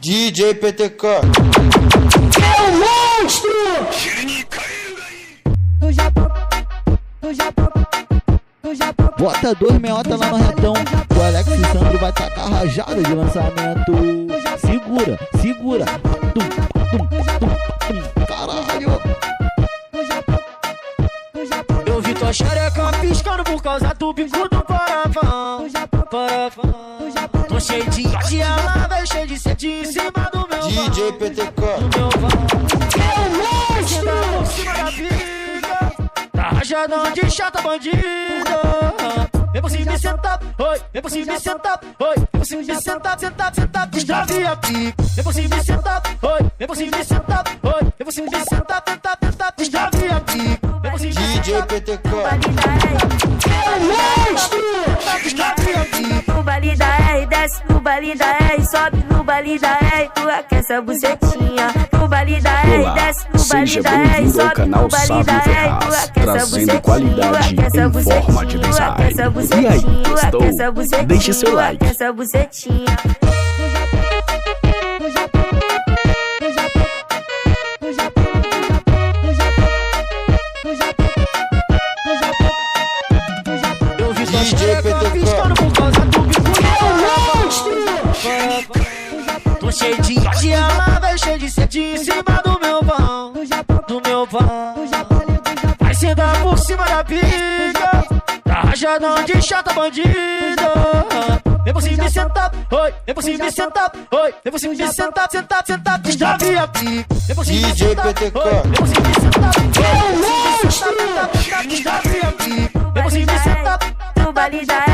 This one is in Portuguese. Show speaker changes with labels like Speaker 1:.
Speaker 1: DJ PTK.
Speaker 2: É um monstro!
Speaker 3: Bota 2 meiota lá no retão. O Alex e o Sandro vai tacar rajada de lançamento. Segura, segura. Tum, tum, tum, tum. Caralho.
Speaker 4: Eu vi tua xereca piscando por causa do bico do paravão. Tô cheio de ódio, ela vem cheio de sede em cima do meu
Speaker 1: DJ PTK.
Speaker 4: do meu vão.
Speaker 2: É um monstro!
Speaker 4: Por cima da pica, tá rajadão de chata bandida. Vem por cima e senta, oi. Vem por cima e senta, oi. Vem por cima e senta, senta, senta, destrave a pica. Vem por cima e senta, oi. Vem por cima e senta, oi. Vem por cima e senta, tenta, tenta, destrave a pica. Vem por cima e
Speaker 1: DJ PTK.
Speaker 2: É um monstro!
Speaker 4: destrave a pica.
Speaker 5: No baile da R, desce no baile da R, sobe no baile da R, tu aquece a bucetinha. No baile da R,
Speaker 6: Olá,
Speaker 5: desce no baile
Speaker 6: seja
Speaker 5: da R,
Speaker 6: bem-vindo ao
Speaker 5: sobe
Speaker 6: canal
Speaker 5: no baile
Speaker 6: Sábio
Speaker 5: da R, tu
Speaker 6: Ferraz,
Speaker 5: aquece a
Speaker 6: trazendo
Speaker 5: bucetinha,
Speaker 6: qualidade
Speaker 5: tu aquece a
Speaker 6: em forma de
Speaker 5: bucetinha, tu
Speaker 6: design.
Speaker 5: aquece a
Speaker 6: E
Speaker 5: bucetinha,
Speaker 6: aí,
Speaker 5: tu
Speaker 6: gostou?
Speaker 5: aquece a bucetinha,
Speaker 6: Deixe seu
Speaker 5: tu
Speaker 6: like.
Speaker 5: aquece a bucetinha.
Speaker 4: Eu vi tua
Speaker 1: DJ
Speaker 4: xereca
Speaker 1: PTK.
Speaker 4: piscando por causa do bico do
Speaker 2: Monstro!
Speaker 4: paravão. Tô cheio de ódio, ela vem cheio de sede em cima do meu vão. Do meu vão. Vai sentar por cima da pica, tá rajadão de chata bandida. Vem por cima e senta, oi. Vem por cima e senta, oi. Vem por cima e senta, senta, senta, destrave a pica. Vem por cima e
Speaker 1: DJ
Speaker 4: senta,
Speaker 1: PTK.
Speaker 4: oi. Vem por cima e senta,
Speaker 2: É um
Speaker 4: oi.
Speaker 2: monstro!
Speaker 4: Destrave a pica. Vem por cima e senta,
Speaker 5: No baile da R,